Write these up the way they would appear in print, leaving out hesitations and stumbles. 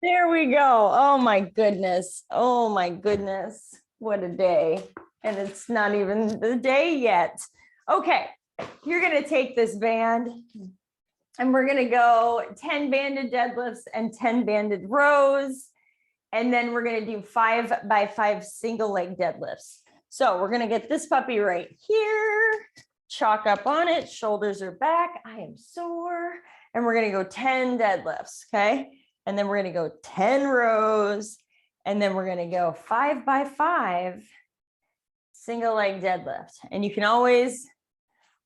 There we go. Oh my goodness. Oh my goodness. What a day. And it's not even the day yet. Okay, you're going to take this band and we're going to go 10 banded deadlifts and 10 banded rows. And then we're going to do 5 by 5 single leg deadlifts. So we're going to get this puppy right here, chalk up on it, shoulders are back. I am sore. And we're going to go 10 deadlifts. Okay. And then we're going to go 10 rows. And then we're going to go 5 by 5 single leg deadlift. And you can always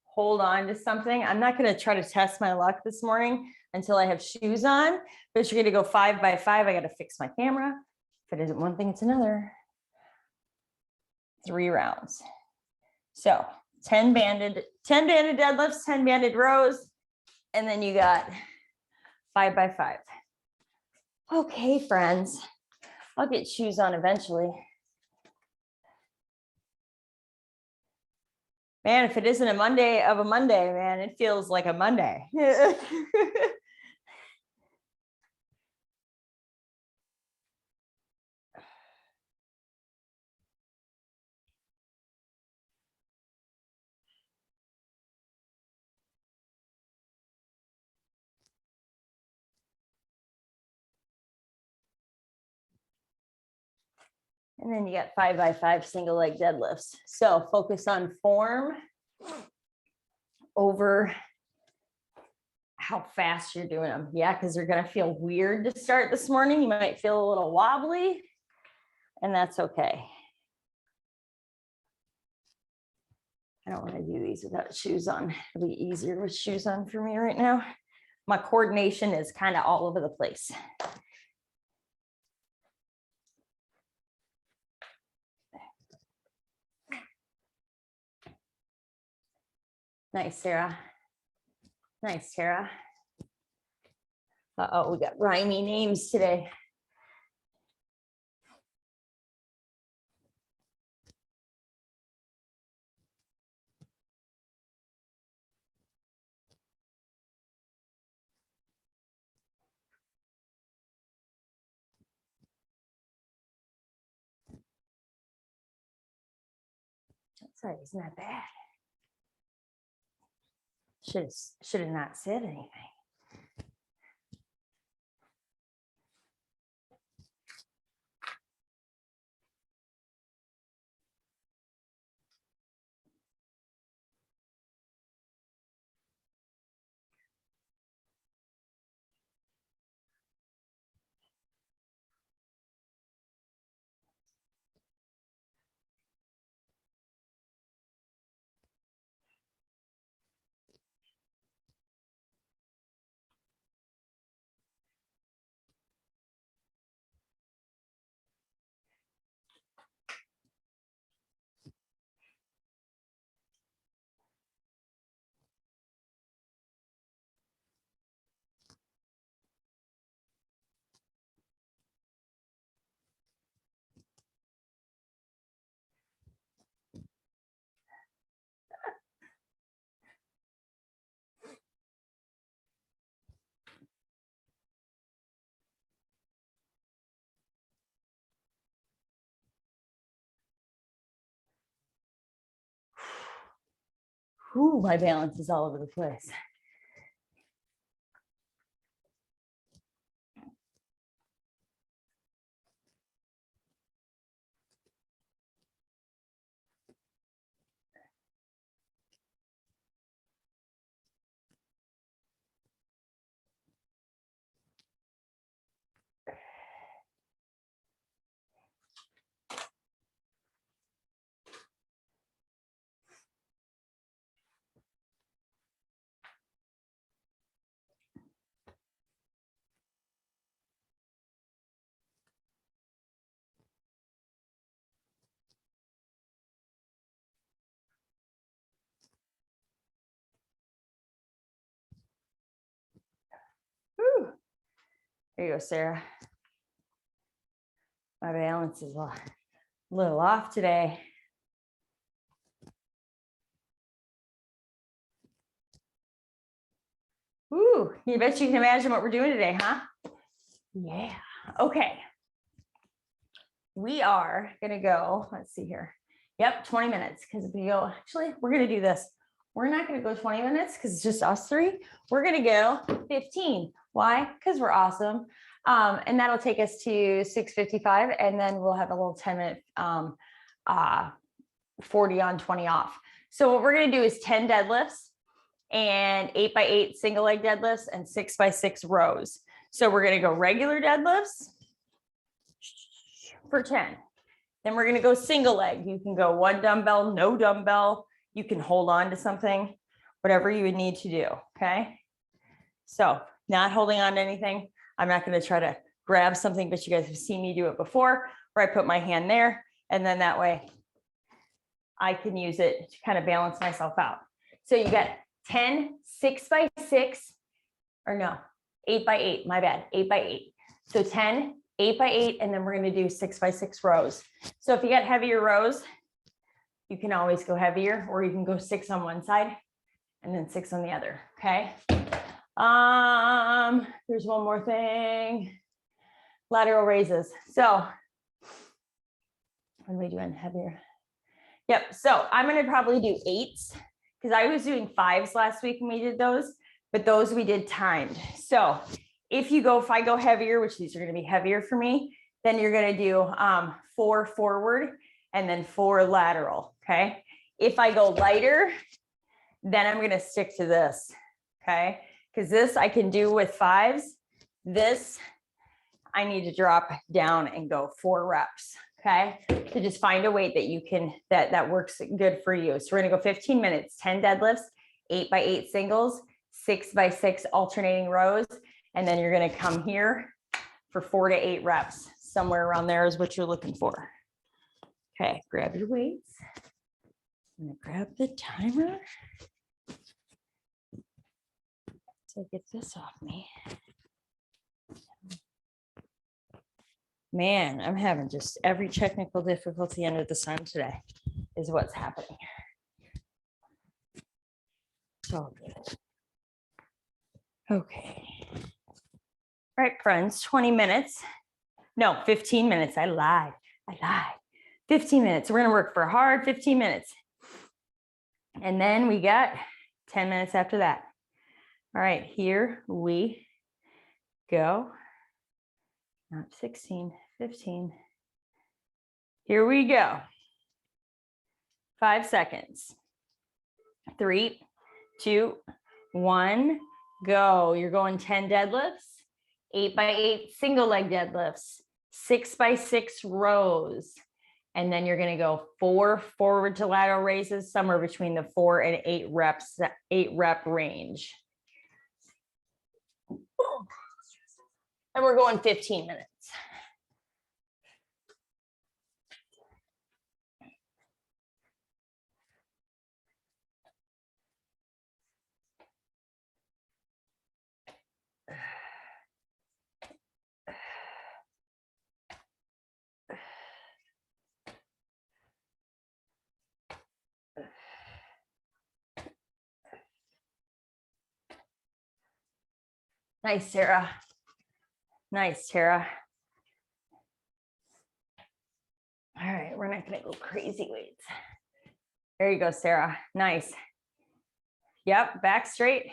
hold on to something. I'm not going to try to test my luck this morning until I have shoes on, but you're going to go 5 by 5. I got to fix my camera. If it isn't one thing, it's another. 3 rounds. So 10 banded deadlifts, 10 banded rows, and then you got 5 by 5. Okay, friends, I'll get shoes on eventually. Man, if it isn't a Monday of a Monday, man, it feels like a Monday. And then you got 5 by 5 single leg deadlifts. So focus on form over how fast you're doing them. Yeah, because they're going to feel weird to start this morning. You might feel a little wobbly, and that's okay. I don't want to do these without shoes on. It'll be easier with shoes on for me right now. My coordination is kind of all over the place. Nice, Sarah. Nice, Sarah. Uh-oh, we got rhymey names today. Sorry, isn't that bad? Should have not said anything. Ooh, my balance is all over the place. Whew. There you go, Sarah. My balance is a little off today. Ooh, you bet you can imagine what we're doing today, huh? Yeah. Okay. We are gonna go, let's see here. Yep, 20 minutes, because we go, actually, we're gonna do this. We're not gonna go 20 minutes because it's just us three. We're gonna go 15. Why? Because we're awesome. And that'll take us to 6:55, and then we'll have a little 10-minute 40 on, 20 off. So what we're gonna do is 10 deadlifts and 8x8 single leg deadlifts and 6x6 rows. So we're gonna go regular deadlifts for 10. Then we're gonna go single leg. You can go one dumbbell, no dumbbell. You can hold on to something, whatever you would need to do, okay? So not holding on to anything. I'm not gonna try to grab something, but you guys have seen me do it before, where I put my hand there, and then that way I can use it to kind of balance myself out. So you got 10 6x6, or no, 8x8, my bad, 8x8. So 10 8x8, and then we're going to do 6x6 rows. So if you got heavier rows, you can always go heavier, or you can go 6 on one side and then 6 on the other. Okay. There's one more thing. Lateral raises. So what are we doing heavier? Yep. So I'm going to probably do 8s because I was doing 5s last week when we did those, but those we did timed. So if I go heavier, which these are going to be heavier for me, then you're going to do 4 forward and then 4 lateral. Okay. If I go lighter, then I'm going to stick to this. Okay. Because this I can do with 5s. This I need to drop down and go 4 reps. Okay. So just find a weight that you can, that works good for you. So we're going to go 15 minutes, 10 deadlifts, 8x8 singles, 6x6 alternating rows. And then you're going to come here for 4 to 8 reps. Somewhere around there is what you're looking for. Okay, grab your weights. I'm going to grab the timer. So get this off me. Man, I'm having just every technical difficulty under the sun today is what's happening. So good. Okay. All right, friends, 20 minutes. No, 15 minutes. I lied. 15 minutes. We're going to work for a hard 15 minutes. And then we got 10 minutes after that. All right, here we go. Not 16, 15. Here we go. 5 seconds. 3, 2, 1, go. You're going 10 deadlifts, 8x8 single leg deadlifts, 6x6 rows. And then you're going to go 4 forward to lateral raises, somewhere between the 4 and 8 reps, 8 rep range. And we're going 15 minutes. Nice, Sarah. Nice, Tara. All right, we're not going to go crazy weights. There you go, Sarah. Nice. Yep, back straight.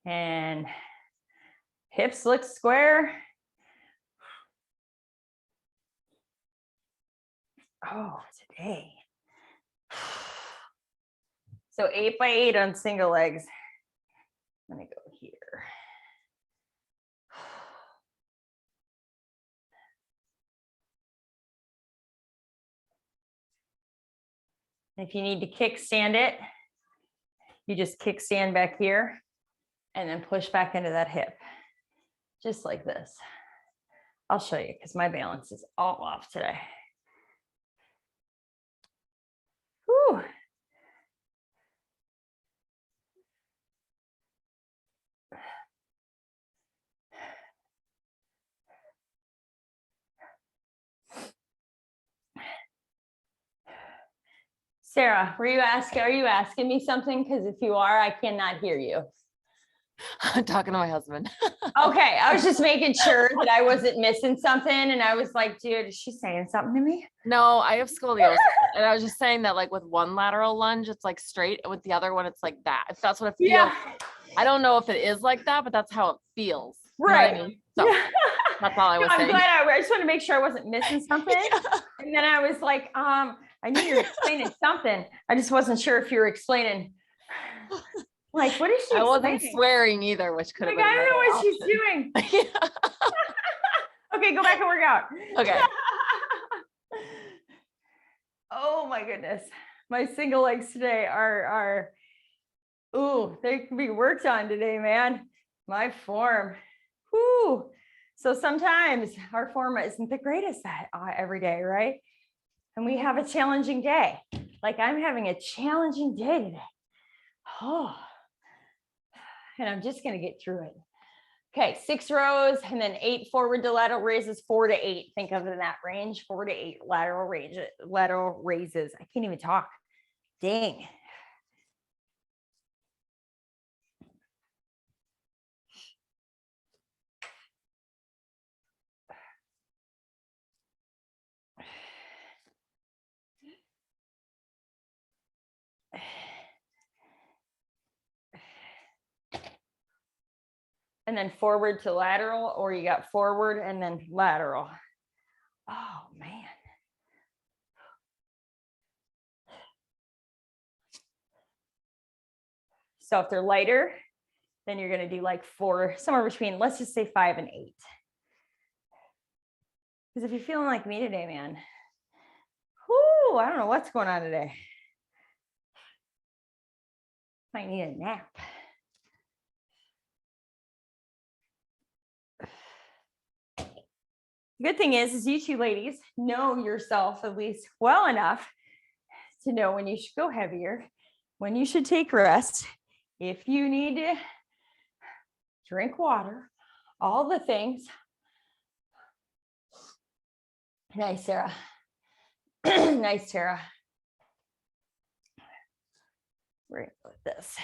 And hips look square. Oh, today. So 8x8 on single legs. I'm going to go here. If you need to kickstand it, you just kickstand back here and then push back into that hip, just like this. I'll show you because my balance is all off today. Whew. Sarah, are you asking me something? Because if you are, I cannot hear you. I'm talking to my husband. Okay, I was just making sure that I wasn't missing something, and I was like, dude, is she saying something to me? No, I have scoliosis. And I was just saying that like with one lateral lunge, it's like straight. And with the other one, it's like that. If that's what it feels. Yeah, I don't know if it is like that, but that's how it feels. You know what I right. mean? So Yeah. that's all I No, was I'm saying. glad I just wanted to make sure I wasn't missing something. Yeah. And then I was like, I knew you were explaining something. I just wasn't sure if you were explaining. Like, what is she I wasn't explaining? sweing either, which could have Like, been I don't know what she's another doing. option. Okay, go back and work out. Okay. Oh my goodness. My single legs today are ooh, they can be worked on today, man. My form. Whoo. So sometimes our form isn't the greatest every day, right? And we have a challenging day. Like I'm having a challenging day today. Oh, and I'm just going to get through it. Okay, 6 rows and then 8 forward to lateral raises, 4 to 8. Think of it in that range, 4 to 8 lateral raises. I can't even talk. Dang. And then forward to lateral, or you got forward and then lateral. Oh man. So if they're lighter, then you're going to do like 4, somewhere between, let's just say 5 and 8. Because if you're feeling like me today, man, whoo, I don't know what's going on today. Might need a nap. The good thing is you two ladies know yourself at least well enough to know when you should go heavier, when you should take rest, if you need to drink water, all the things. Nice, Sarah. Nice, Sarah. We're gonna go with this.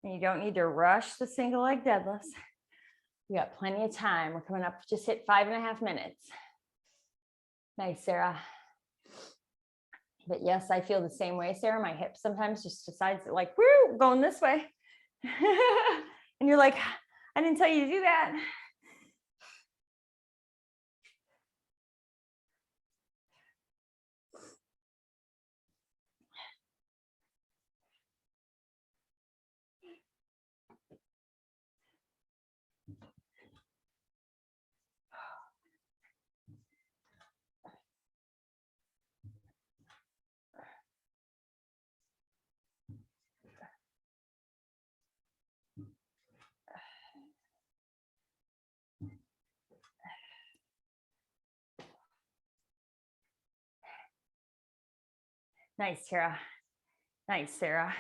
And you don't need to rush the single leg deadlifts. We got plenty of time. We're coming up, just hit 5.5 minutes. Nice, Sarah. But yes, I feel the same way, Sarah. My hip sometimes just decides that like, woo, going this way. And you're like, I didn't tell you to do that. Nice, Sarah. Nice, Sarah.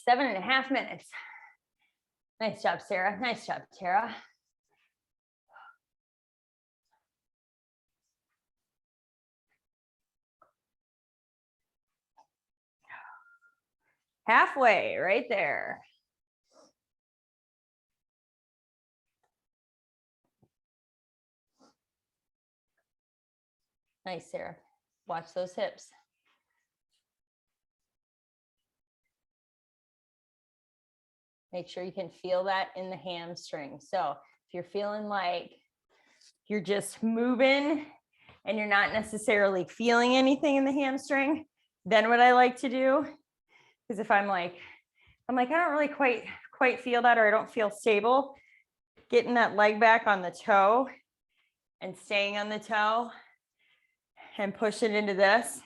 7.5 minutes. Nice job, Sarah. Nice job, Tara. Halfway, right there. Nice, Sarah. Watch those hips. Make sure you can feel that in the hamstring. So if you're feeling like you're just moving and you're not necessarily feeling anything in the hamstring, then what I like to do is if I'm like, I don't really quite feel that, or I don't feel stable, getting that leg back on the toe and staying on the toe and push it into this,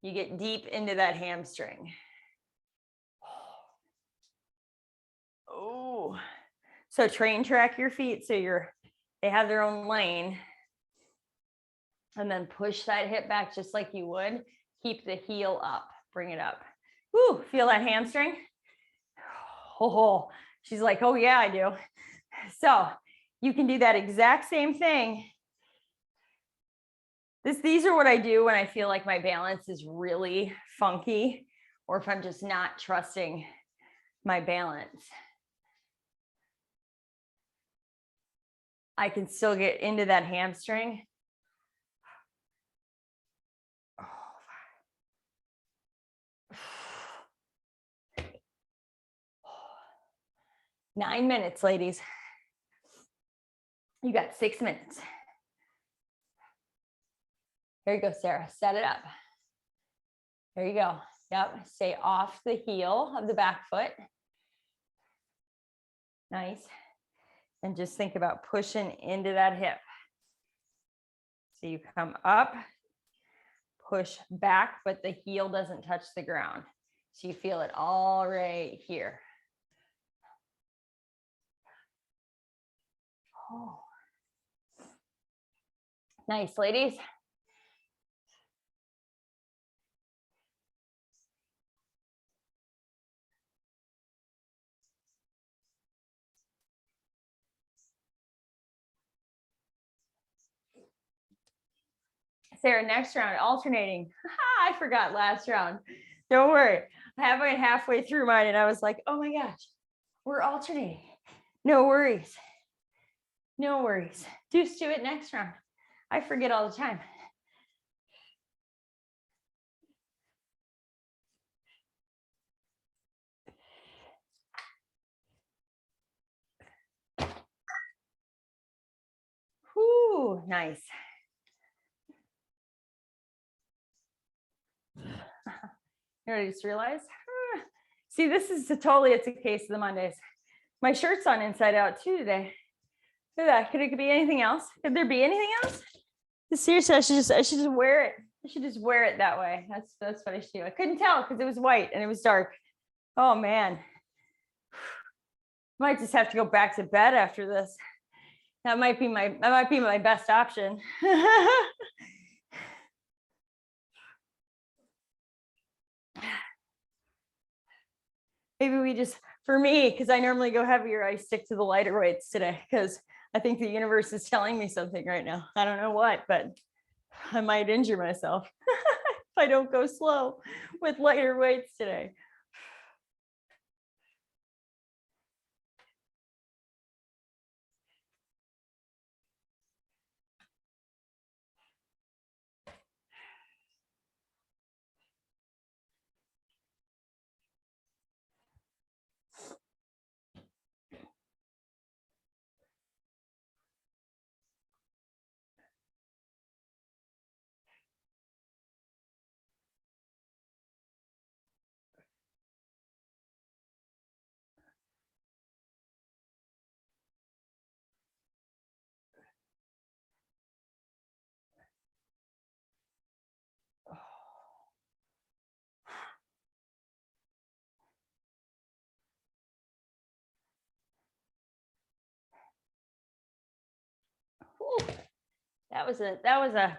you get deep into that hamstring. Oh, so train track your feet so they have their own lane, and then push that hip back just like you would. Keep the heel up, bring it up. Woo, feel that hamstring? Oh, she's like, oh yeah, I do. So you can do that exact same thing. These are what I do when I feel like my balance is really funky, or if I'm just not trusting my balance. I can still get into that hamstring. 9 minutes, ladies. You got 6 minutes. There you go, Sarah. Set it up. There you go. Yep. Stay off the heel of the back foot. Nice. And just think about pushing into that hip. So you come up, push back, but the heel doesn't touch the ground. So you feel it all right here. Oh. Nice, ladies. Sarah, next round, alternating. I forgot last round. Don't worry. I went halfway through mine and I was like, oh my gosh, we're alternating. No worries. No worries. Just do it next round. I forget all the time. Whoo, nice. You know what I just realized? See, this is it's a case of the Mondays. My shirt's on inside out too today. Look at that. Could it be anything else? Could there be anything else? Seriously, I should just wear it. I should just wear it that way. That's what I should do. I couldn't tell because it was white and it was dark. Oh man. Might just have to go back to bed after this. That might be my best option. Maybe we just, for me, because I normally go heavier, I stick to the lighter weights today because I think the universe is telling me something right now. I don't know what, but I might injure myself if I don't go slow with lighter weights today.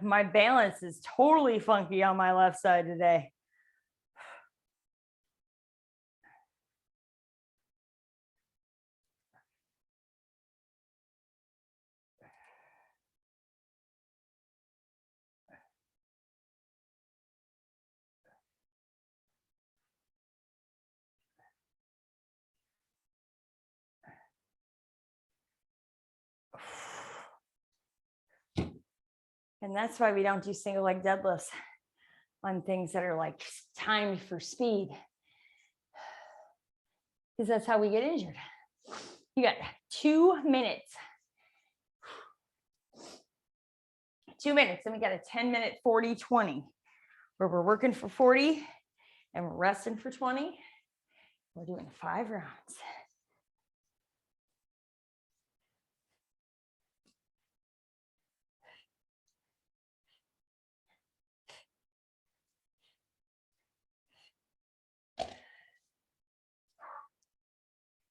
My balance is totally funky on my left side today. And that's why we don't do single leg deadlifts on things that are like timed for speed. Because that's how we get injured. You got 2 minutes. 2 minutes, and we got a 10-minute 40-20 where we're working for 40 and we're resting for 20. We're doing 5 rounds.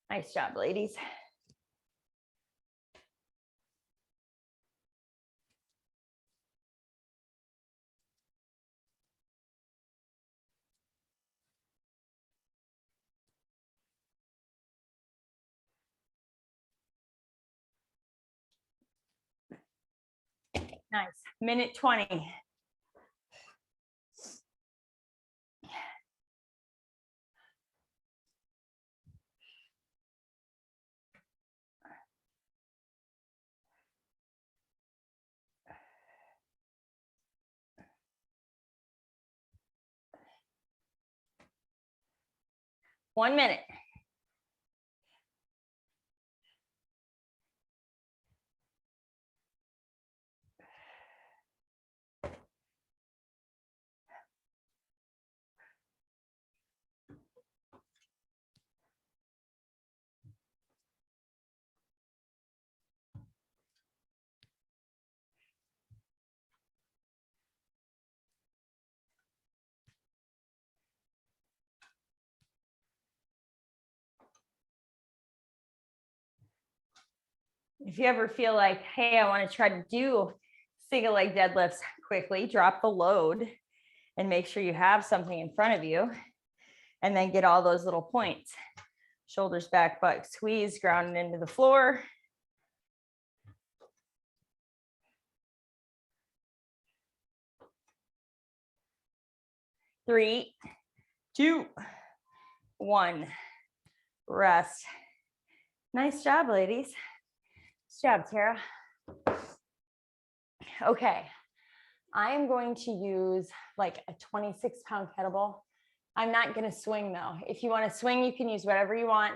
Nice job, ladies. Nice. Minute 20. One minute. If you ever feel like, hey, I want to try to do single leg deadlifts quickly, drop the load and make sure you have something in front of you, and then get all those little points. Shoulders back, butt squeeze, grounding into the floor. Three, two, one. Rest. Nice job, ladies. Nice job, Tara. Okay, I am going to use like a 26-pound kettlebell. I'm not going to swing though. If you want to swing, you can use whatever you want.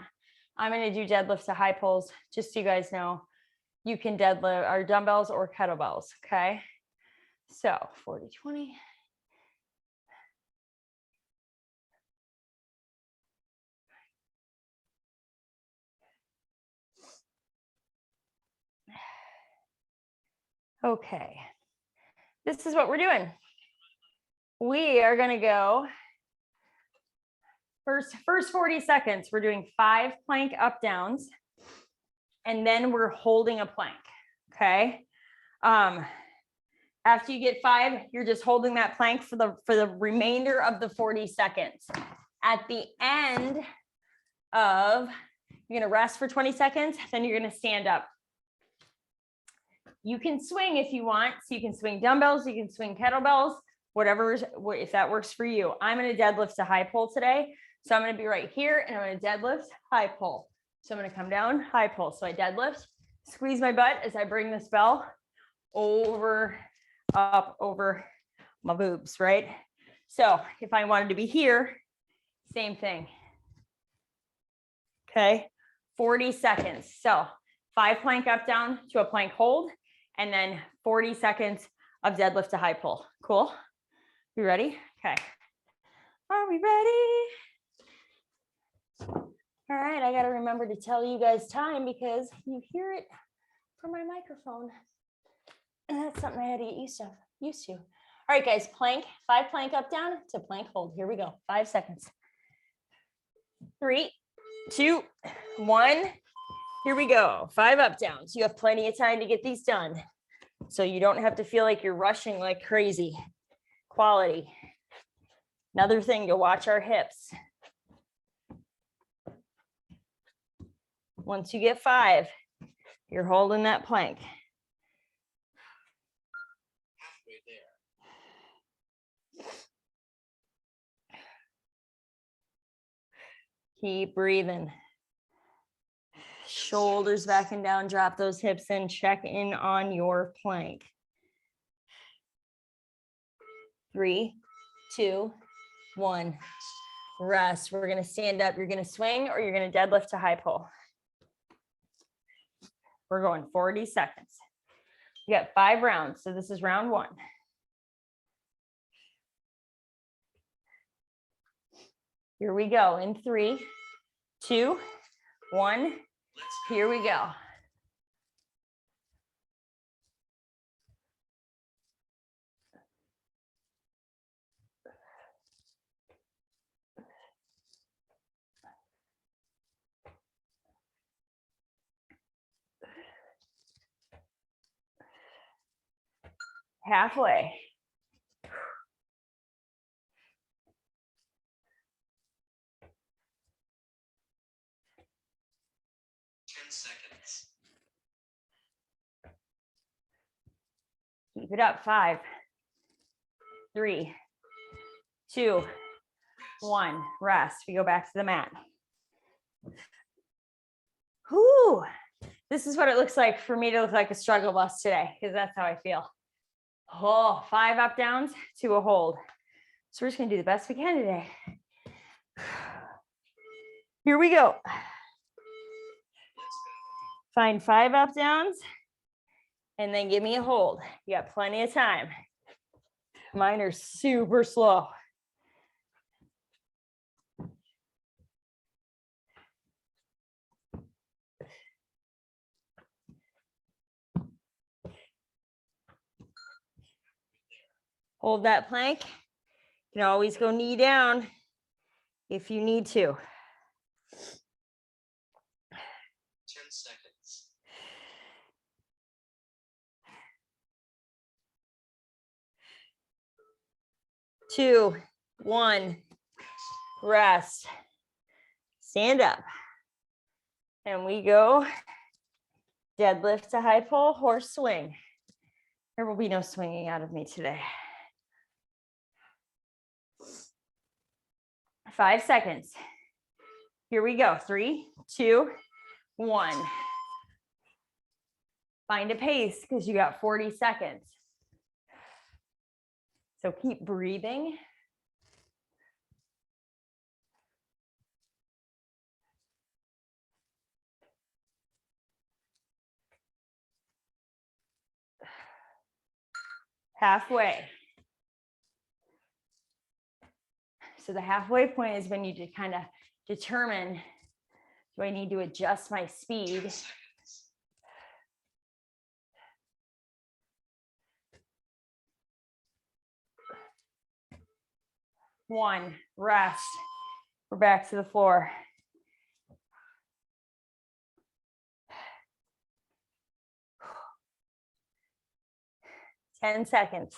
I'm going to do deadlifts to high pulls, just so you guys know. You can deadlift or dumbbells or kettlebells, okay? So 40, 20. Okay, this is what we're doing. We are going to go first 40 seconds. We're doing 5 plank up downs, and then we're holding a plank. Okay. After you get 5, you're just holding that plank for the remainder of the 40 seconds. At the end of, you're going to rest for 20 seconds, then you're going to stand up. You can swing if you want. So you can swing dumbbells, you can swing kettlebells, whatever, if that works for you. I'm going to deadlift to high pull today. So I'm going to be right here and I'm going to deadlift, high pull. So I'm going to come down, high pull. So I deadlift, squeeze my butt as I bring this bell over, up, over my boobs, right? So if I wanted to be here, same thing. Okay, 40 seconds. So 5 plank up down to a plank hold, and then 40 seconds of deadlift to high pull. Cool? You ready? Okay. Are we ready? All right, I got to remember to tell you guys time because you hear it from my microphone. And that's something I had to get used to. All right, guys, plank, 5 plank up down to plank hold. Here we go. 5 seconds. 3, 2, 1. Here we go. 5 up downs. You have plenty of time to get these done. So you don't have to feel like you're rushing like crazy. Quality. Another thing to watch our hips. Once you get 5, you're holding that plank. Halfway there. Keep breathing. Shoulders back and down, drop those hips in, check in on your plank. 3, 2, 1. Rest. We're going to stand up. You're going to swing or you're going to deadlift to high pull. We're going 40 seconds. You got 5 rounds. So this is round 1. Here we go in 3, 2, 1. Here we go. Halfway. Keep it up. 5, 3, 2, 1. Rest. We go back to the mat. Whoo! This is what it looks like for me to look like a struggle bus today, because that's how I feel. Oh, 5 up downs to a hold. So we're just gonna do the best we can today. Here we go. Find 5 up downs and then give me a hold. You got plenty of time. Mine are super slow. Hold that plank. You can always go knee down if you need to. 10 seconds. 2, 1. Rest. Stand up. And we go deadlift to high pull, horse swing. There will be no swinging out of me today. 5 seconds. Here we go. 3, 2, 1. Find a pace because you got 40 seconds. So keep breathing. Halfway. So the halfway point is when you kind of determine, do I need to adjust my speed? 1, rest. We're back to the floor. Ten seconds.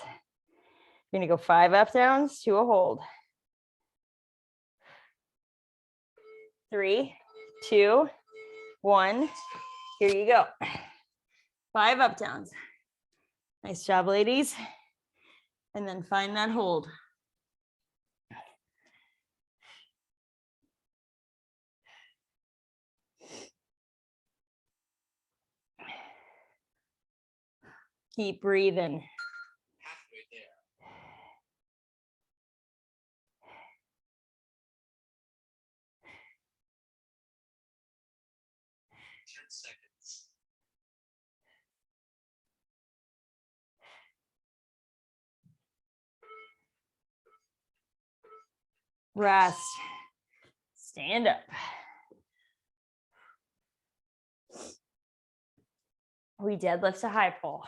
You're gonna go 5 up downs to a hold. 3, 2, 1. Here you go. 5 up downs. Nice job, ladies. And then find that hold. Keep breathing. Halfway there. 10 seconds. Rest. Stand up. We deadlift to high pull.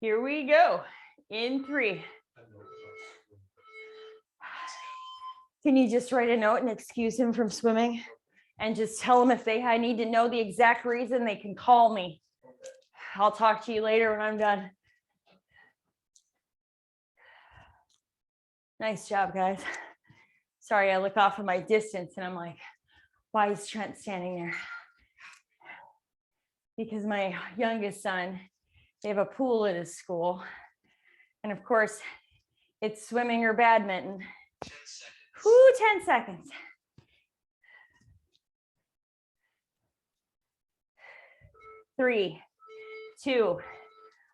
Here we go. In 3. Can you just write a note and excuse him from swimming? And just tell him if I need to know the exact reason, they can call me. I'll talk to you later when I'm done. Nice job, guys. Sorry, I look off of my distance and I'm like, why is Trent standing there? Because my youngest son, they have a pool at his school. And of course, it's swimming or badminton. 10 seconds. Whoo, 10 seconds. 3, 2,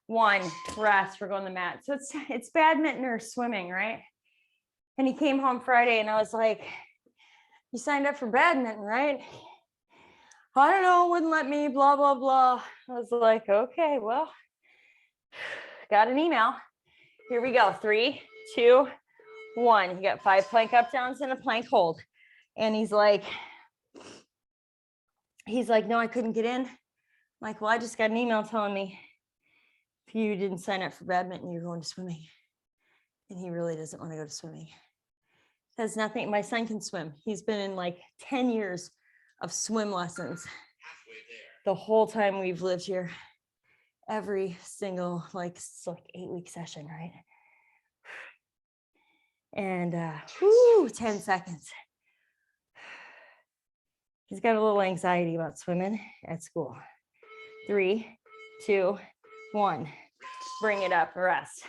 1, rest. We're going to the mat. So it's badminton or swimming, right? And he came home Friday and I was like, you signed up for badminton, right? I don't know, wouldn't let me, blah, blah, blah. I was like, okay, well, got an email. Here we go. 3, 2, 1. You got 5 plank up downs and a plank hold. And he's like, no, I couldn't get in. I'm like, well, I just got an email telling me if you didn't sign up for badminton, you're going to swimming. And he really doesn't want to go to swimming. Has nothing. My son can swim. He's been in like 10 years of swim lessons. Halfway there. The whole time we've lived here. Every single, it's like 8-week session, right? And 10 seconds. He's got a little anxiety about swimming at school. 3, 2, 1. Bring it up, rest.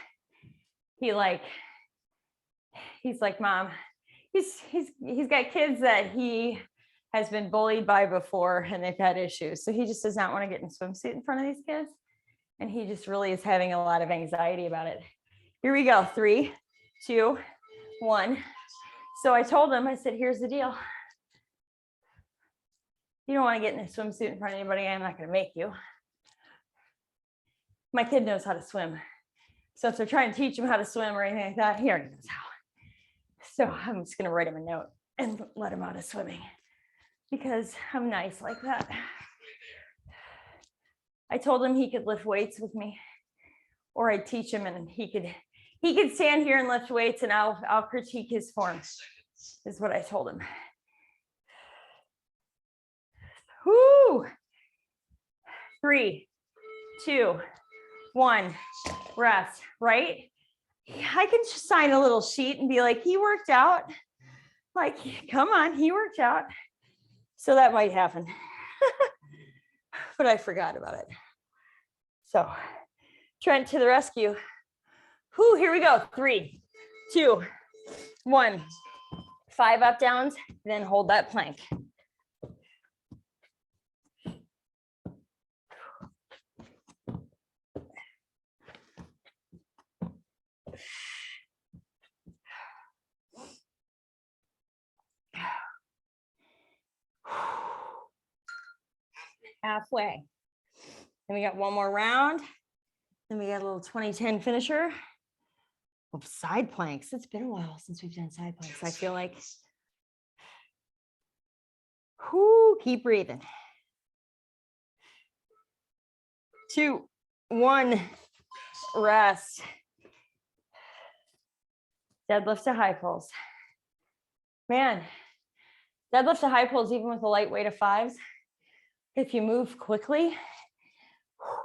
He's like, Mom, he's got kids that he has been bullied by before and they've had issues. So he just does not want to get in a swimsuit in front of these kids. And he just really is having a lot of anxiety about it. Here we go. 3, 2, 1. So I told him, I said, here's the deal. You don't want to get in a swimsuit in front of anybody. I'm not going to make you. My kid knows how to swim. So if they're trying to teach him how to swim or anything like that, he already knows how. So I'm just going to write him a note and let him out of swimming because I'm nice like that. I told him he could lift weights with me, or I'd teach him and he could stand here and lift weights and I'll critique his form, is what I told him. Whoo! 3, 2, 1, rest, right? I can just sign a little sheet and be like, he worked out. Like, come on, he worked out. So that might happen. But I forgot about it. So Trent to the rescue. Whoo, here we go. 3, 2, 1. 5 up downs, then hold that plank. Halfway. And we got one more round. Then we got a little 20-10 finisher. Oh, side planks. It's been a while since we've done side planks. I feel like. Whoo, keep breathing. 2, 1, rest. Deadlift to high pulls. Man, deadlift to high pulls, even with a light weight of 5s. If you move quickly,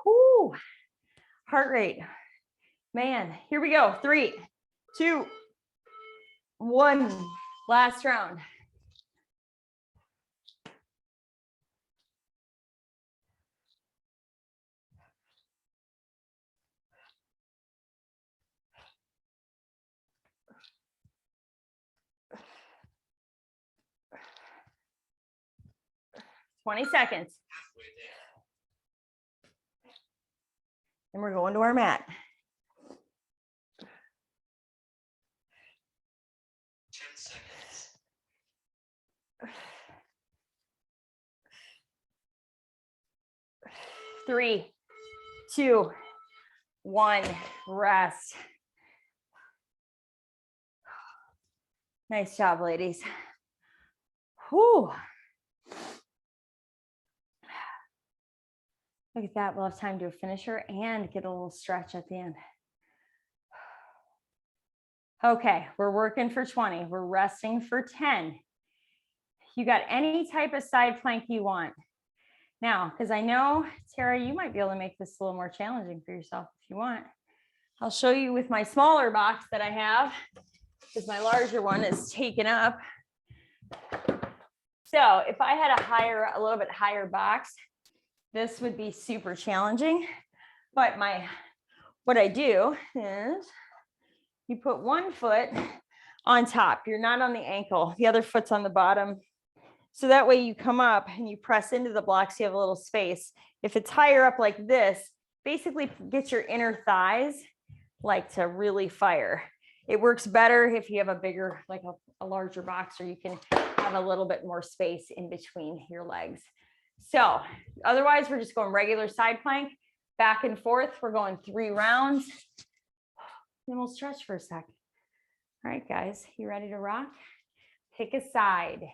whoo, heart rate. Man, here we go. 3, 2, 1. Last round. Twenty seconds. Halfway there. And we're going to our mat. 10 seconds. 3, 2, 1, rest. Nice job, ladies. Whew. Look at that. We'll have time to do a finisher and get a little stretch at the end. Okay, we're working for 20. We're resting for 10. You got any type of side plank you want. Now, because I know, Tara, you might be able to make this a little more challenging for yourself if you want. I'll show you with my smaller box that I have, because my larger one is taken up. So if I had a little bit higher box, this would be super challenging. But what I do is you put one foot on top. You're not on the ankle. The other foot's on the bottom. So that way you come up and you press into the blocks. You have a little space If it's higher up like this, basically get your inner thighs like to really fire. It works better if you have a bigger, like a larger box, or you can have a little bit more space in between your legs. So otherwise, we're just going regular side plank, back and forth. We're going 3 rounds. Then we'll stretch for a second. All right, guys, you ready to rock? Pick a side,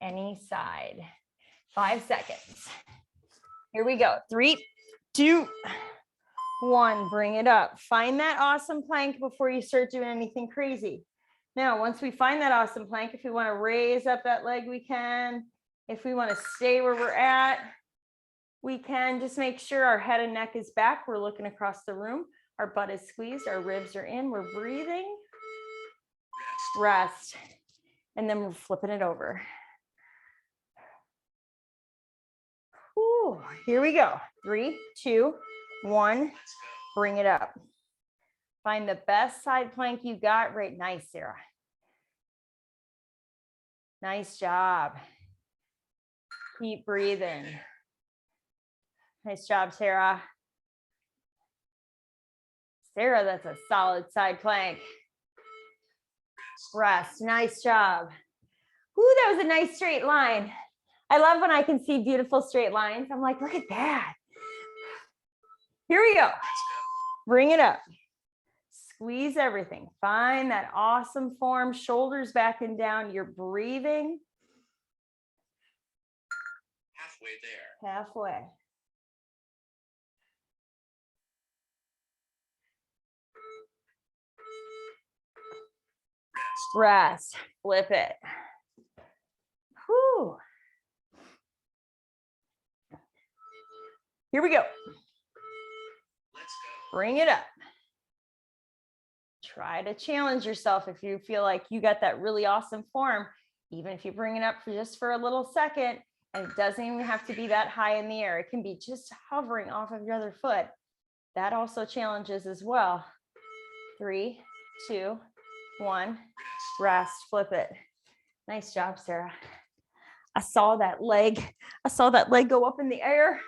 any side. 5 seconds. Here we go. 3, 2, 1. Bring it up. Find that awesome plank before you start doing anything crazy. Now, once we find that awesome plank, if we want to raise up that leg, we can. If we want to stay where we're at, we can. Just make sure our head and neck is back. We're looking across the room. Our butt is squeezed. Our ribs are in. We're breathing. Rest. And then we're flipping it over. Whew, here we go. 3, 2, 1. Bring it up. Find the best side plank you got. Right. Nice, Sarah. Nice job. Keep breathing. Nice job, Sarah. Sarah, that's a solid side plank. Rest. Nice job. Ooh, that was a nice straight line. I love when I can see beautiful straight lines. I'm like, look at that. Here we go. Bring it up. Squeeze everything. Find that awesome form. Shoulders back and down. You're breathing. Halfway there. Halfway. Rest. Flip it. Whew. Here we go. Let's go. Bring it up. Try to challenge yourself if you feel like you got that really awesome form, even if you bring it up for just for a little second, and it doesn't even have to be that high in the air. It can be just hovering off of your other foot. That also challenges as well. 3, 2, 1. Rest. Flip it. Nice job, Sarah. I saw that leg. I saw that leg go up in the air.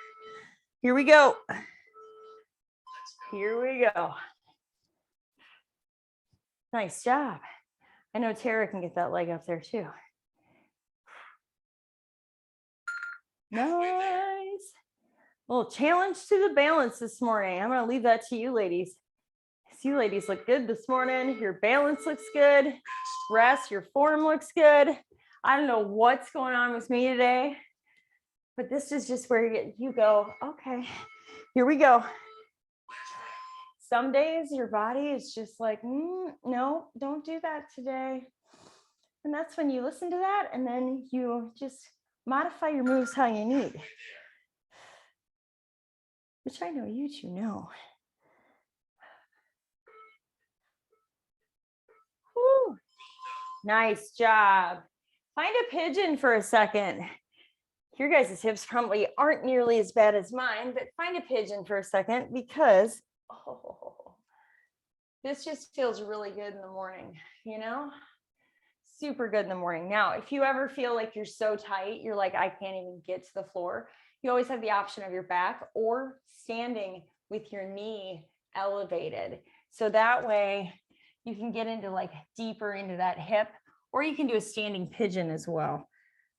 Here we go. Here we go. Nice job. I know Tara can get that leg up there too. Nice. Little challenge to the balance this morning. I'm going to leave that to you ladies. You ladies look good this morning. Your balance looks good. Rest, your form looks good. I don't know what's going on with me today, but this is just where you go, okay, here we go. Some days your body is just like, no, don't do that today. And that's when you listen to that and then you just modify your moves how you need. Which I know you two know. Whew. Nice job. Find a pigeon for a second. Your guys' hips probably aren't nearly as bad as mine, but find a pigeon for a second because this just feels really good in the morning, you know? Super good in the morning. Now, if you ever feel like you're so tight, you're like, I can't even get to the floor, you always have the option of your back or standing with your knee elevated. So that way you can get into like deeper into that hip, or you can do a standing pigeon as well.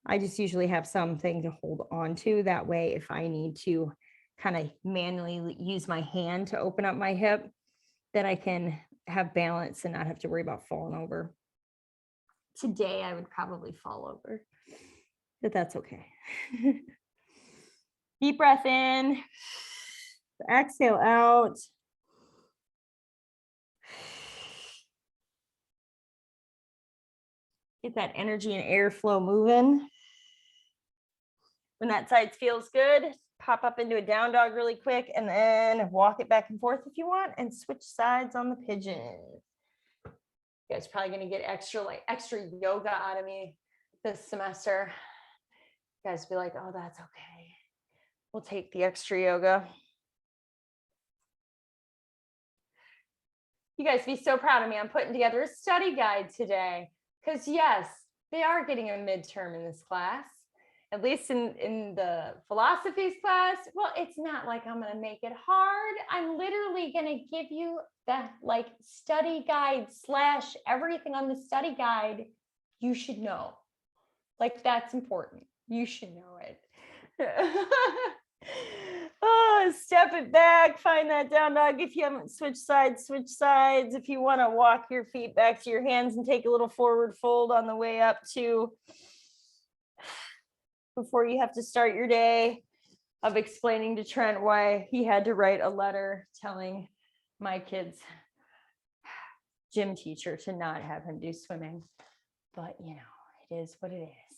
I just usually have something to hold on to. That way, if I need to kind of manually use my hand to open up my hip, then I can have balance and not have to worry about falling over. Today, I would probably fall over, but that's okay. Deep breath in, exhale out. Get that energy and airflow moving. When that side feels good, pop up into a down dog really quick and then walk it back and forth if you want and switch sides on the pigeon. You guys probably going to get extra yoga out of me this semester. You guys be like, oh, that's okay. We'll take the extra yoga. You guys be so proud of me. I'm putting together a study guide today because yes, they are getting a midterm in this class. at least in the philosophies class, well, it's not like I'm gonna make it hard. I'm literally gonna give you the like study guide / everything on the study guide you should know. Like that's important. You should know it. Oh, step it back, find that down dog. If you haven't switched sides, switch sides. If you want to walk your feet back to your hands and take a little forward fold on the way up to before you have to start your day of explaining to Trent why he had to write a letter telling my kids gym teacher to not have him do swimming. But you know, it is what it is.